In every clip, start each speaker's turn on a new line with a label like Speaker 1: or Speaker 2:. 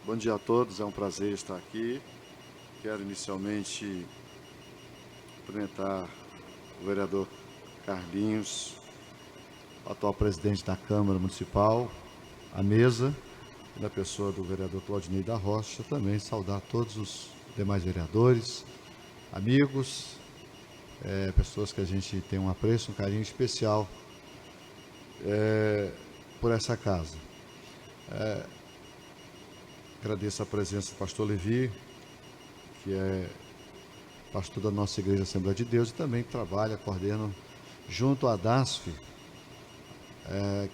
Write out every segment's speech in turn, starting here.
Speaker 1: Bom dia a todos, é um prazer estar aqui. Quero inicialmente cumprimentar o vereador Carlinhos, atual presidente da Câmara Municipal, a mesa, na pessoa do vereador Claudinei da Rocha, também saudar todos os demais vereadores, amigos, pessoas que a gente tem um apreço, um carinho especial por essa casa. Agradeço a presença do pastor Levi, que é pastor da nossa Igreja Assembleia de Deus e também trabalha, coordena junto à DASF,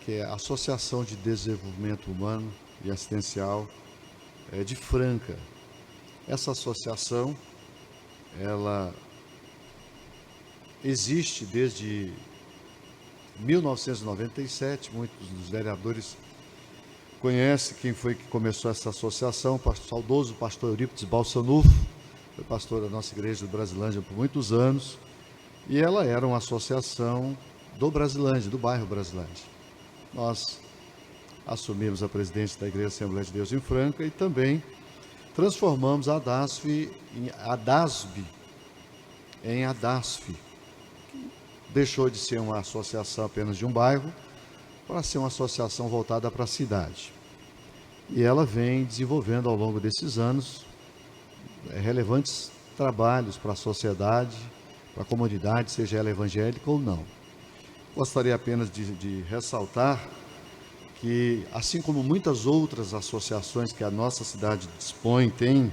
Speaker 1: que é a Associação de Desenvolvimento Humano e Assistencial de Franca. Essa associação, ela existe desde 1997, muitos dos vereadores conhecem quem foi que começou essa associação, o saudoso pastor Eurípides Balsanufo, foi pastor da nossa igreja do Brasilândia por muitos anos, e ela era uma associação do Brasilândia, do bairro Brasilândia. Nós assumimos a presidência da Igreja Assembleia de Deus em Franca e também transformamos a DASF em ADASF, que deixou de ser uma associação apenas de um bairro para ser uma associação voltada para a cidade. E ela vem desenvolvendo ao longo desses anos relevantes trabalhos para a sociedade, para a comunidade, seja ela evangélica ou não. Gostaria apenas de ressaltar que, assim como muitas outras associações que a nossa cidade dispõe, tem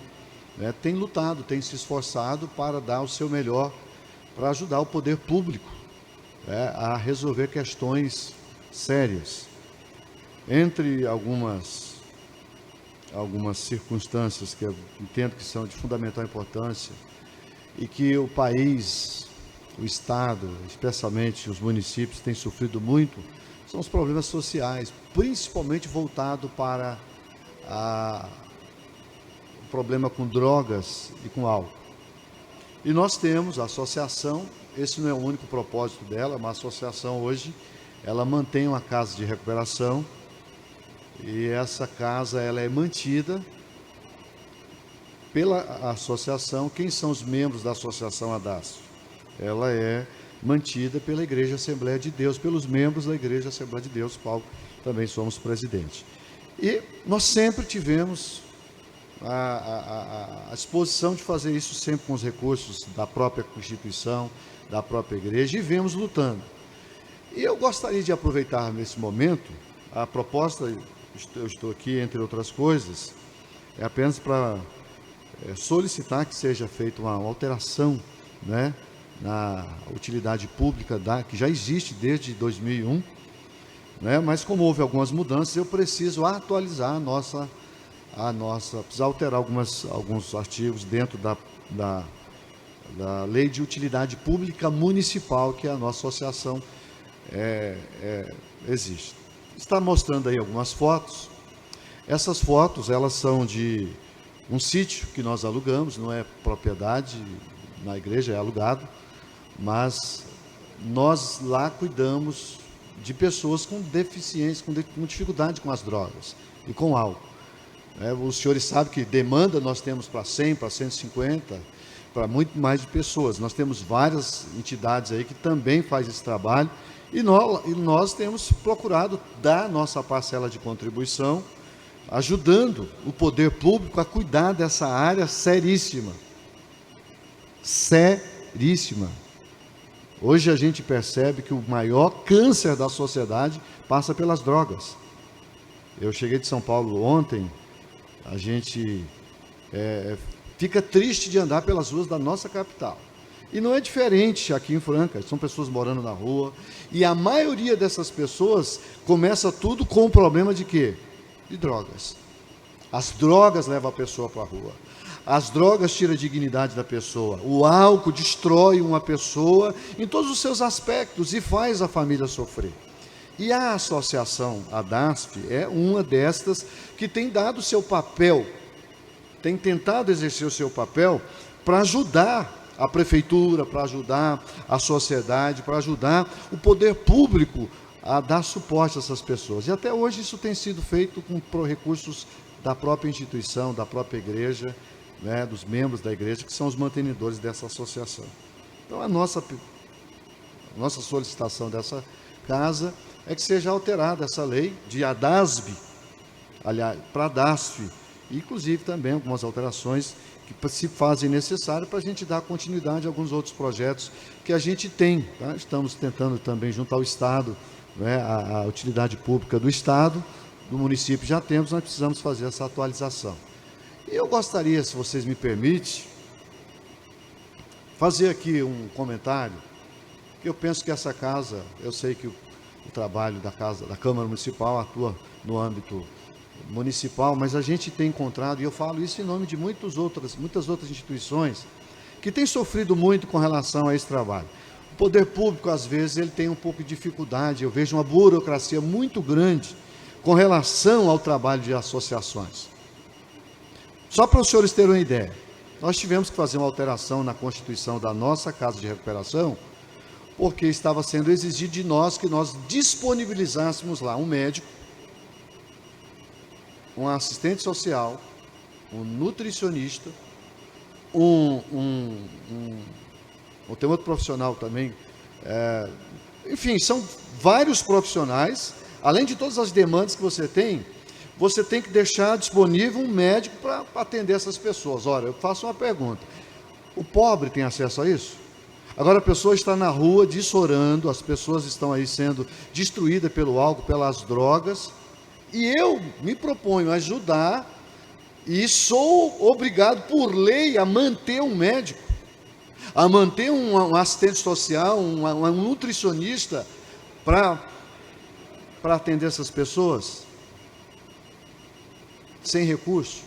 Speaker 1: lutado, tem se esforçado para dar o seu melhor, para ajudar o poder público a resolver questões sérias. Entre algumas circunstâncias que eu entendo que são de fundamental importância e que o país, o Estado, especialmente os municípios, têm sofrido muito, são os problemas sociais, principalmente voltado para o problema com drogas e com álcool. E nós temos a associação, esse não é o único propósito dela, uma associação hoje, ela mantém uma casa de recuperação, e essa casa ela é mantida pela associação. Quem são os membros da associação ADASF? Ela é mantida pela Igreja Assembleia de Deus, pelos membros da Igreja Assembleia de Deus, qual também somos presidente. E nós sempre tivemos a disposição de fazer isso sempre com os recursos da própria Constituição, da própria Igreja, e vemos lutando. E eu gostaria de aproveitar nesse momento a proposta. Eu estou aqui, entre outras coisas, é apenas para solicitar que seja feita uma alteração, na utilidade pública que já existe desde 2001, mas como houve algumas mudanças, eu preciso atualizar preciso alterar alguns artigos dentro da Lei de Utilidade Pública Municipal, que a nossa associação existe. Está mostrando aí algumas fotos. Essas fotos, elas são de um sítio que nós alugamos, não é propriedade na igreja, é alugado, mas nós lá cuidamos de pessoas com deficiência, com dificuldade com as drogas e com álcool. Os senhores sabem que demanda nós temos para 100, para 150, para muito mais de pessoas. Nós temos várias entidades aí que também fazem esse trabalho, e nós temos procurado dar nossa parcela de contribuição, ajudando o poder público a cuidar dessa área seríssima. Seríssima. Hoje a gente percebe que o maior câncer da sociedade passa pelas drogas. Eu cheguei de São Paulo ontem, a gente fica triste de andar pelas ruas da nossa capital. E não é diferente aqui em Franca, são pessoas morando na rua, e a maioria dessas pessoas começa tudo com o problema de quê? De drogas. As drogas levam a pessoa para a rua. As drogas tiram a dignidade da pessoa. O álcool destrói uma pessoa em todos os seus aspectos e faz a família sofrer. E a associação ADASF é uma destas que tem dado o seu papel, tem tentado exercer o seu papel para ajudar a prefeitura, para ajudar a sociedade, para ajudar o poder público a dar suporte a essas pessoas. E até hoje isso tem sido feito com recursos da própria instituição, da própria igreja, né, dos membros da igreja, que são os mantenedores dessa associação. Então, a nossa solicitação dessa casa é que seja alterada essa lei de ADASB, aliás, para ADASF, inclusive também algumas alterações que se fazem necessárias para a gente dar continuidade a alguns outros projetos que a gente tem. Tá? Estamos tentando também, junto ao Estado, né, a utilidade pública do Estado, do município já temos, nós precisamos fazer essa atualização. E eu gostaria, se vocês me permitem, fazer aqui um comentário, que eu penso que essa casa, eu sei que o trabalho da Câmara Municipal atua no âmbito municipal, mas a gente tem encontrado, e eu falo isso em nome de muitas outras instituições, que têm sofrido muito com relação a esse trabalho. O poder público, às vezes, ele tem um pouco de dificuldade, eu vejo uma burocracia muito grande com relação ao trabalho de associações. Só para os senhores terem uma ideia, nós tivemos que fazer uma alteração na Constituição da nossa Casa de Recuperação, porque estava sendo exigido de nós que nós disponibilizássemos lá um médico, um assistente social, um nutricionista, tem outro profissional também, enfim, são vários profissionais, além de todas as demandas que você tem que deixar disponível um médico para atender essas pessoas. Ora, eu faço uma pergunta, o pobre tem acesso a isso? Agora a pessoa está na rua dissorando, as pessoas estão aí sendo destruídas pelo álcool, pelas drogas, e eu me proponho ajudar e sou obrigado por lei a manter um médico, a manter um assistente social, um nutricionista para atender essas pessoas sem recurso.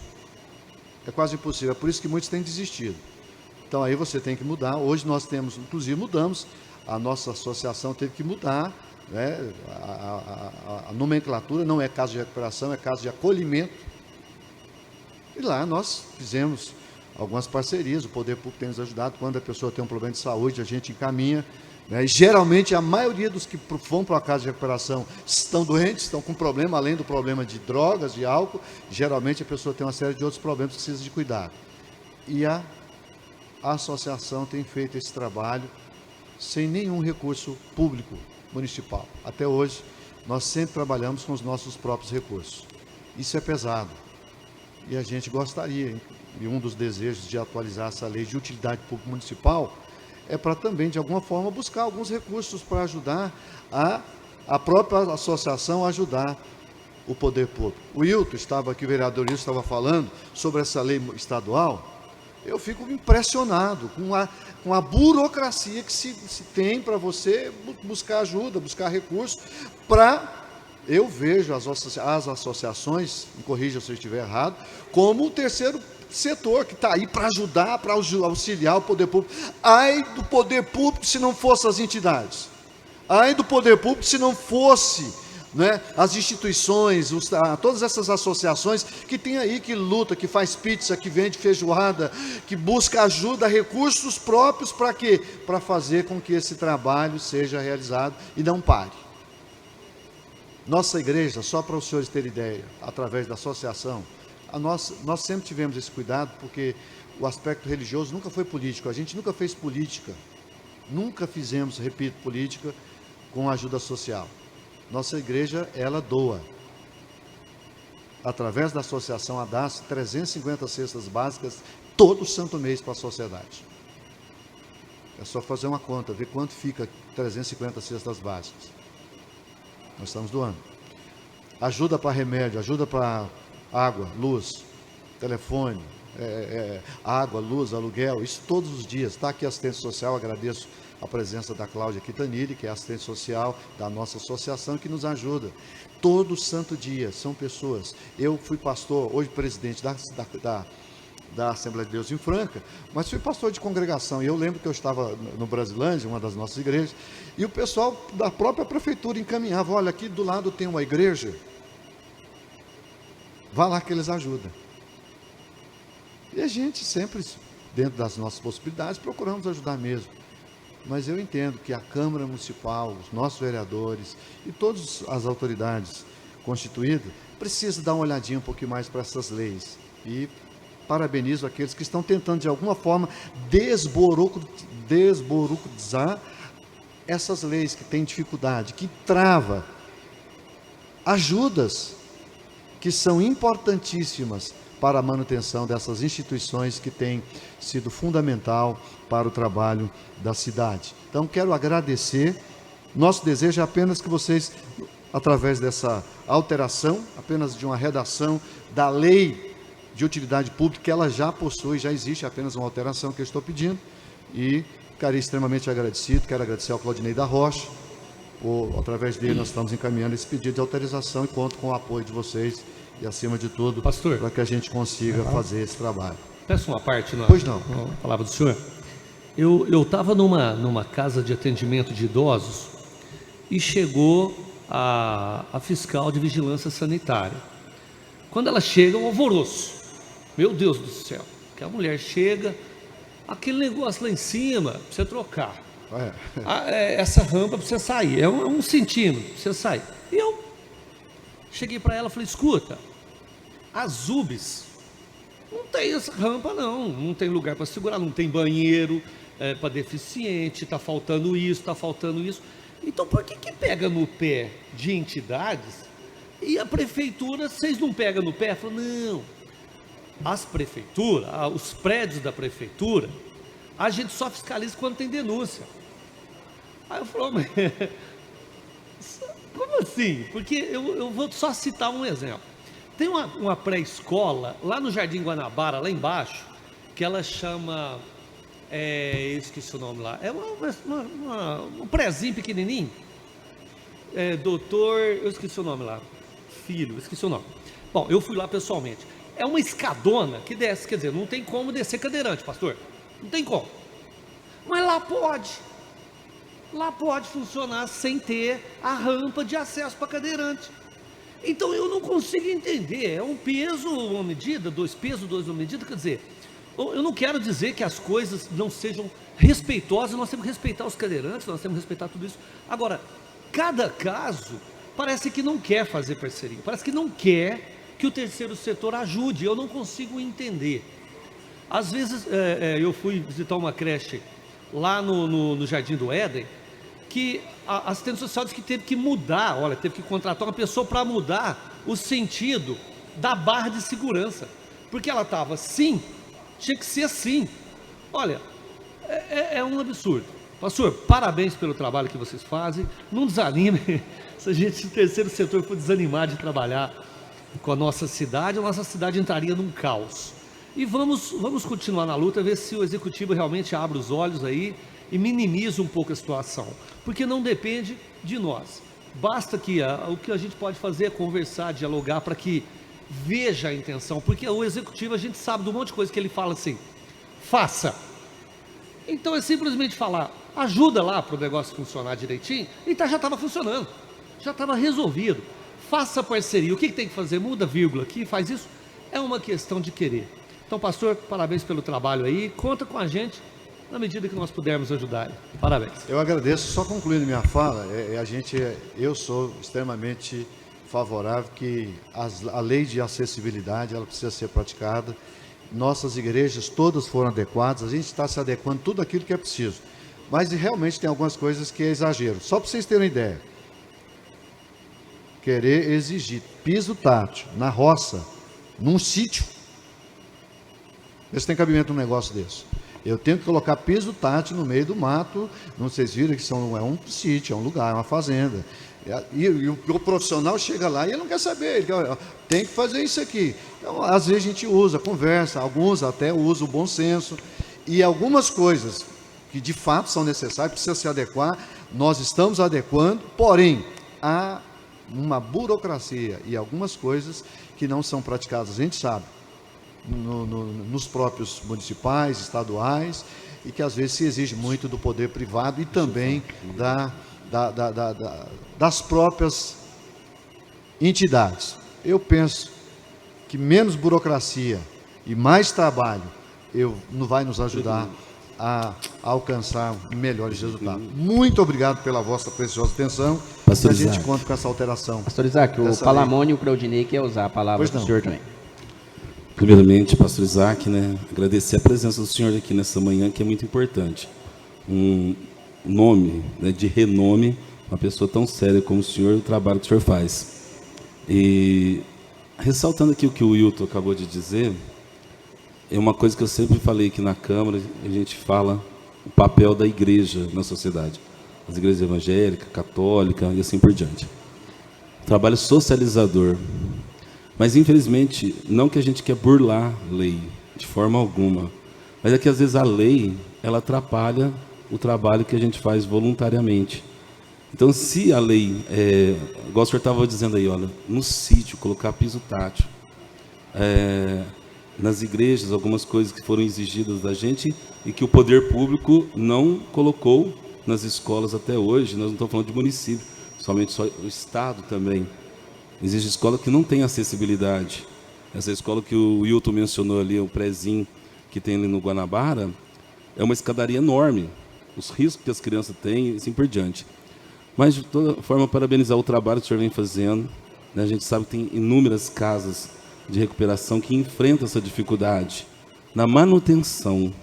Speaker 1: É quase impossível, é por isso que muitos têm desistido. Então aí você tem que mudar. Hoje nós temos, inclusive mudamos, a nossa associação teve que mudar, né? A nomenclatura não é casa de recuperação, é casa de acolhimento. E lá nós fizemos algumas parcerias, o poder público tem nos ajudado. Quando a pessoa tem um problema de saúde, a gente encaminha, né? E geralmente a maioria dos que vão para a casa de recuperação estão doentes, estão com problema, além do problema de drogas, de álcool. Geralmente a pessoa tem uma série de outros problemas que precisa de cuidado. E a associação tem feito esse trabalho sem nenhum recurso público municipal. Até hoje, nós sempre trabalhamos com os nossos próprios recursos. Isso é pesado. E a gente gostaria, e um dos desejos de atualizar essa lei de utilidade pública municipal, é para também, de alguma forma, buscar alguns recursos para ajudar a própria associação a ajudar o poder público. O Hilton estava aqui, o vereador Hilton estava falando sobre essa lei estadual. Eu fico impressionado com a burocracia que se tem para você buscar ajuda, buscar recursos para... Eu vejo as associações, me corrija se eu estiver errado, como o terceiro setor que está aí para ajudar, para auxiliar o poder público. Ai do poder público se não fosse as entidades. Ai do poder público se não fosse, né, as instituições, todas essas associações que tem aí, que luta, que faz pizza, que vende feijoada, que busca ajuda, recursos próprios para quê? Para fazer com que esse trabalho seja realizado e não pare. Nossa igreja, só para os senhores terem ideia, através da associação, nós sempre tivemos esse cuidado, porque o aspecto religioso nunca foi político, a gente nunca fez política, nunca fizemos, repito, política com ajuda social. Nossa igreja, ela doa, através da associação ADAS, 350 cestas básicas, todo santo mês para a sociedade. É só fazer uma conta, ver quanto fica 350 cestas básicas. Nós estamos doando. Ajuda para remédio, ajuda para água, luz, telefone, água, luz, aluguel, isso todos os dias. Está aqui a assistente social, agradeço a presença da Cláudia Quitanilli, que é assistente social da nossa associação, que nos ajuda. Todo santo dia, são pessoas. Eu fui pastor, hoje presidente da Assembleia de Deus em Franca, mas fui pastor de congregação, e eu lembro que eu estava no Brasilândia, uma das nossas igrejas, e o pessoal da própria prefeitura encaminhava, olha, aqui do lado tem uma igreja, vá lá que eles ajudam. E a gente sempre, dentro das nossas possibilidades, procuramos ajudar mesmo. Mas eu entendo que a Câmara Municipal, os nossos vereadores e todas as autoridades constituído, precisa dar uma olhadinha um pouquinho mais para essas leis. E parabenizo aqueles que estão tentando, de alguma forma, desburocratizar essas leis que têm dificuldade, que trava ajudas que são importantíssimas para a manutenção dessas instituições que têm sido fundamental para o trabalho da cidade. Então, quero agradecer. Nosso desejo é apenas que vocês, através dessa alteração, apenas de uma redação da lei de utilidade pública, que ela já possui, já existe, apenas uma alteração que eu estou pedindo, e ficaria extremamente agradecido. Quero agradecer ao Claudinei da Rocha, através dele nós estamos encaminhando esse pedido de autorização e conto com o apoio de vocês e, acima de tudo,
Speaker 2: pastor,
Speaker 1: para que a gente consiga fazer esse trabalho.
Speaker 2: Peço uma parte na palavra do senhor. Eu estava numa casa de atendimento de idosos e chegou a fiscal de vigilância sanitária. Quando ela chega, um alvoroço. Meu Deus do céu, que a mulher chega, aquele negócio lá em cima, para você trocar. Essa rampa para você sair, é 1 centímetro para você sair. E eu cheguei para ela e falei, escuta, as UBS não tem essa rampa não tem lugar para segurar, não tem banheiro para deficiente, está faltando isso, Então por que pega no pé de entidades e a prefeitura, vocês não pegam no pé? Falou, não, as prefeituras, os prédios da prefeitura, a gente só fiscaliza quando tem denúncia. Aí eu falei, mas como assim? Porque eu vou só citar um exemplo. Tem uma pré-escola lá no Jardim Guanabara, lá embaixo, que ela chama, eu esqueci o nome lá, é um prézinho pequenininho, eu esqueci o nome lá, esqueci o nome. Bom, eu fui lá pessoalmente. É uma escadona que desce, quer dizer, não tem como descer cadeirante, pastor, não tem como. Mas lá pode funcionar sem ter a rampa de acesso para cadeirante. Então eu não consigo entender, é um peso, uma medida, 2 pesos, 2 medidas, quer dizer, eu não quero dizer que as coisas não sejam respeitosas, nós temos que respeitar os cadeirantes, nós temos que respeitar tudo isso. Agora, cada caso parece que não quer fazer parceria, parece que não quer que o terceiro setor ajude, eu não consigo entender. Às vezes eu fui visitar uma creche lá no Jardim do Éden, que a assistente social disse que teve que mudar, teve que contratar uma pessoa para mudar o sentido da barra de segurança, porque ela estava assim, tinha que ser assim. Olha, é um absurdo. Pastor, parabéns pelo trabalho que vocês fazem, não desanime, se o terceiro setor for desanimar de trabalhar com a nossa cidade entraria num caos. E vamos continuar na luta, ver se o executivo realmente abre os olhos aí e minimiza um pouco a situação, porque não depende de nós. Basta que o que a gente pode fazer é conversar, dialogar, para que veja a intenção, porque o executivo, a gente sabe de um monte de coisa que ele fala assim, faça. Então é simplesmente falar, ajuda lá para o negócio funcionar direitinho, e já estava funcionando, já estava resolvido. Faça parceria, o que tem que fazer? Muda vírgula aqui, faz isso, é uma questão de querer. Então, pastor, parabéns pelo trabalho aí, conta com a gente na medida que nós pudermos ajudar. Parabéns.
Speaker 1: Eu agradeço. Só concluindo minha fala, eu sou extremamente favorável que a lei de acessibilidade ela precisa ser praticada. Nossas igrejas todas foram adequadas, a gente está se adequando tudo aquilo que é preciso. Mas realmente tem algumas coisas que é exagero. Só para vocês terem uma ideia, querer exigir piso tátil na roça, num sítio, vê se tem cabimento num negócio desse. Eu tenho que colocar piso tátil no meio do mato, não vocês viram que é um sítio, é um lugar, é uma fazenda. E o profissional chega lá e ele não quer saber, ele quer, tem que fazer isso aqui. Então, às vezes a gente usa, conversa, alguns até usam o bom senso, e algumas coisas que de fato são necessárias, precisam se adequar, nós estamos adequando, porém, há uma burocracia e algumas coisas que não são praticadas, a gente sabe, nos próprios municipais, estaduais, e que às vezes se exige muito do poder privado e também das próprias entidades. Eu penso que menos burocracia e mais trabalho não vai nos ajudar a alcançar melhores resultados. Muito obrigado pela vossa preciosa atenção.
Speaker 3: Pastor
Speaker 1: A gente
Speaker 3: Isaac.
Speaker 1: conta com essa alteração.
Speaker 4: Pastor Isaac, o
Speaker 1: Dessa
Speaker 4: Palamone e o Claudinei quer usar a palavra
Speaker 1: Pois
Speaker 4: do
Speaker 1: não.
Speaker 4: senhor também.
Speaker 3: Primeiramente, pastor Isaac, né, agradecer a presença do senhor aqui nessa manhã, que é muito importante. Um nome, né, de renome, uma pessoa tão séria como o senhor, o trabalho que o senhor faz. E ressaltando aqui o que o Wilton acabou de dizer, é uma coisa que eu sempre falei aqui na Câmara, a gente fala o papel da igreja na sociedade. As igrejas evangélicas, católicas e assim por diante. Trabalho socializador. Mas, infelizmente, não que a gente quer burlar lei, de forma alguma. Mas é que, às vezes, a lei, ela atrapalha o trabalho que a gente faz voluntariamente. Então, se a lei, igual o senhor estava dizendo aí, olha, no sítio, colocar piso tátil, nas igrejas, algumas coisas que foram exigidas da gente e que o poder público não colocou nas escolas até hoje, nós não estamos falando de município, somente só o Estado também. Existe escola que não tem acessibilidade. Essa escola que o Wilton mencionou ali, o prézinho que tem ali no Guanabara, é uma escadaria enorme. Os riscos que as crianças têm e assim por diante. Mas, de toda forma, parabenizar o trabalho que o senhor vem fazendo. Né? A gente sabe que tem inúmeras casas de recuperação que enfrentam essa dificuldade. Na manutenção,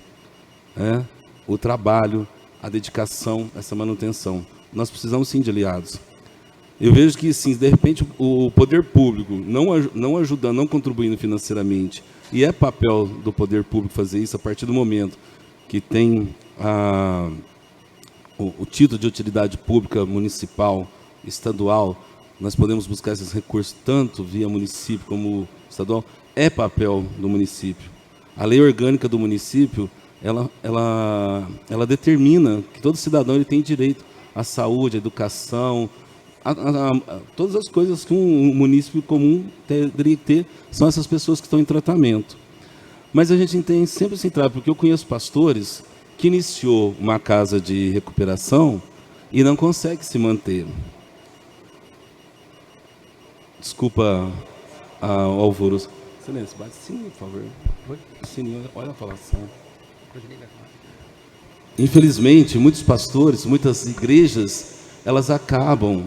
Speaker 3: né? O trabalho, a dedicação, essa manutenção. Nós precisamos, sim, de aliados. Eu vejo que, sim, de repente, o poder público não ajudando, não contribuindo financeiramente, e é papel do poder público fazer isso a partir do momento que tem o título de utilidade pública municipal, estadual, nós podemos buscar esses recursos tanto via município como estadual, é papel do município. A lei orgânica do município, ela determina que todo cidadão ele tem direito à saúde, à educação, todas as coisas que um município comum teria que ter, são essas pessoas que estão em tratamento. Mas a gente tem sempre esse entrave, porque eu conheço pastores que iniciou uma casa de recuperação e não consegue se manter. Desculpa, Alvoroço. Silêncio, bate sininho, por favor. Sininho, olha a falação. Infelizmente, muitos pastores, muitas igrejas, elas acabam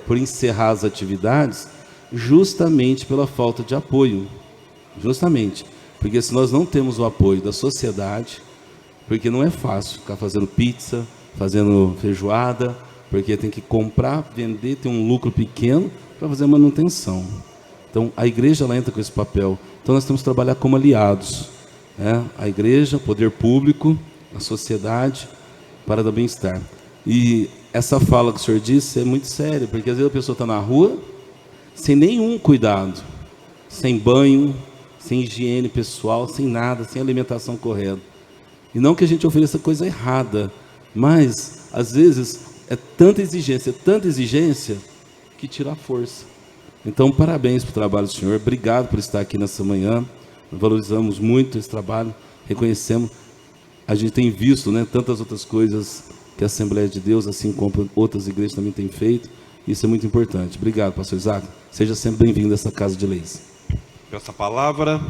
Speaker 3: por encerrar as atividades justamente pela falta de apoio. Justamente. Porque se nós não temos o apoio da sociedade, porque não é fácil ficar fazendo pizza, fazendo feijoada, porque tem que comprar, vender, ter um lucro pequeno para fazer a manutenção. Então, a igreja ela entra com esse papel. Então, nós temos que trabalhar como aliados. A igreja, o poder público, a sociedade, para dar bem-estar. E essa fala que o senhor disse é muito séria, porque às vezes a pessoa está na rua, sem nenhum cuidado, sem banho, sem higiene pessoal, sem nada, sem alimentação correta. E não que a gente ofereça coisa errada, mas, às vezes, é tanta exigência, que tira a força. Então, parabéns pelo trabalho do senhor, obrigado por estar aqui nessa manhã, valorizamos muito esse trabalho, reconhecemos, a gente tem visto, né, tantas outras coisas que a Assembleia de Deus, assim como outras igrejas também têm feito, isso é muito importante. Obrigado, pastor Isaac, seja sempre bem-vindo a essa Casa de Leis.
Speaker 5: Essa palavra,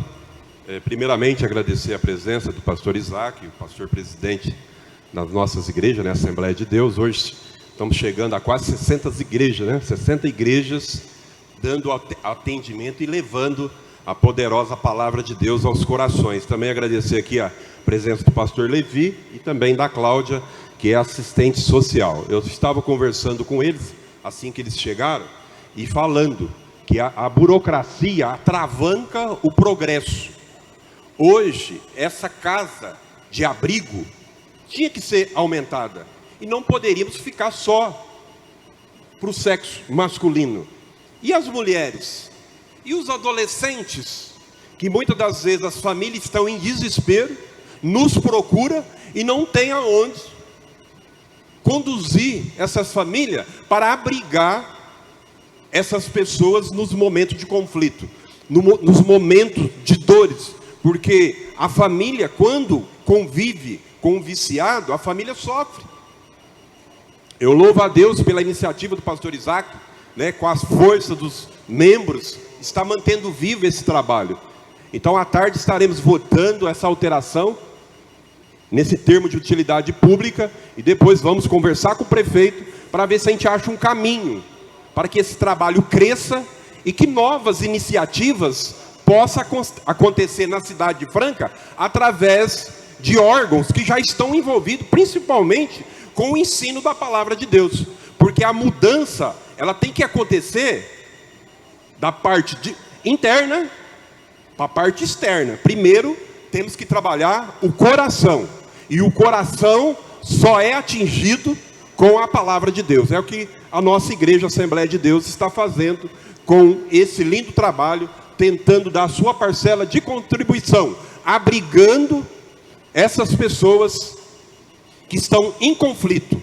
Speaker 5: primeiramente agradecer a presença do pastor Isaac, o pastor presidente das nossas igrejas, né, Assembleia de Deus. Hoje estamos chegando a quase 60 igrejas, né, 60 igrejas dando atendimento e levando a poderosa palavra de Deus aos corações. Também agradecer aqui a presença do pastor Levi e também da Cláudia, que é assistente social. Eu estava conversando com eles assim que eles chegaram e falando que a burocracia atravanca o progresso. Hoje, essa casa de abrigo tinha que ser aumentada. E não poderíamos ficar só para o sexo masculino. E as mulheres? E os adolescentes? Que muitas das vezes as famílias estão em desespero, nos procuram e não tem aonde conduzir essas famílias para abrigar essas pessoas nos momentos de conflito, nos momentos de dores, porque a família, quando convive com um viciado, a família sofre. Eu louvo a Deus pela iniciativa do pastor Isaac, né, com as forças dos membros, está mantendo vivo esse trabalho. Então, à tarde estaremos votando essa alteração, nesse termo de utilidade pública, e depois vamos conversar com o prefeito para ver se a gente acha um caminho para que esse trabalho cresça e que novas iniciativas possam acontecer na cidade de Franca através de órgãos que já estão envolvidos principalmente com o ensino da palavra de Deus, porque a mudança ela tem que acontecer da parte interna para a parte externa. Primeiro temos que trabalhar o coração, e o coração só é atingido com a palavra de Deus. É o que a nossa igreja Assembleia de Deus está fazendo com esse lindo trabalho, tentando dar a sua parcela de contribuição, abrigando essas pessoas que estão em conflito,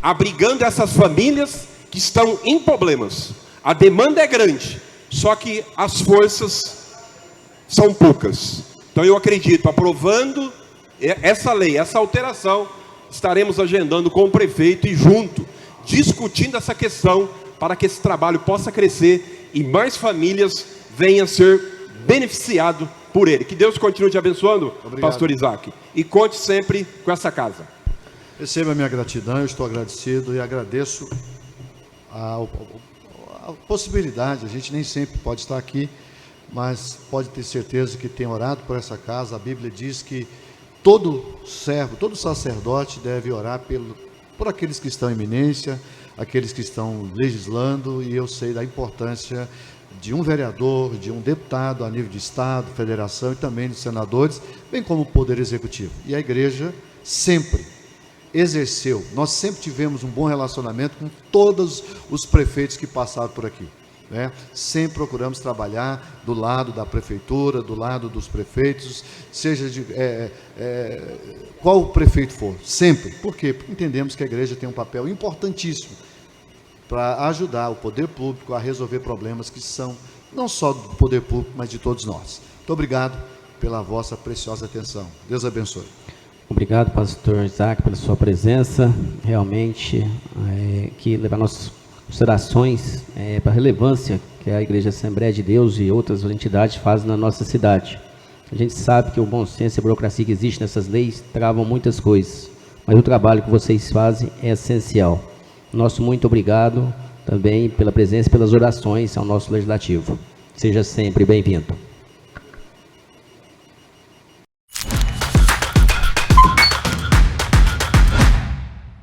Speaker 5: abrigando essas famílias que estão em problemas. A demanda é grande, só que as forças são poucas. Então eu acredito, aprovando essa lei, essa alteração, estaremos agendando com o prefeito e junto, discutindo essa questão para que esse trabalho possa crescer e mais famílias venham a ser beneficiadas por ele. Que Deus continue te abençoando, obrigado, pastor Isaac. E conte sempre com essa casa.
Speaker 1: Receba a minha gratidão, eu estou agradecido e agradeço a possibilidade. A gente nem sempre pode estar aqui, mas pode ter certeza que tem orado por essa casa. A Bíblia diz que todo servo, todo sacerdote deve orar por aqueles que estão em eminência, aqueles que estão legislando, e eu sei da importância de um vereador, de um deputado a nível de Estado, federação e também de senadores, bem como o Poder Executivo. E a igreja sempre exerceu, nós sempre tivemos um bom relacionamento com todos os prefeitos que passaram por aqui, né? Sempre procuramos trabalhar do lado da prefeitura, do lado dos prefeitos, seja de qual o prefeito for, sempre. Por quê? Porque entendemos que a igreja tem um papel importantíssimo para ajudar o poder público a resolver problemas que são não só do poder público, mas de todos nós. Muito obrigado pela vossa preciosa atenção. Deus abençoe.
Speaker 4: Obrigado, pastor Isaac, pela sua presença. Realmente, que levar nossas considerações para a relevância que a Igreja Assembleia de Deus e outras entidades fazem na nossa cidade. A gente sabe que o bom senso e a burocracia que existe nessas leis travam muitas coisas, mas o trabalho que vocês fazem é essencial. Nosso muito obrigado também pela presença e pelas orações ao nosso legislativo. Seja sempre bem-vindo.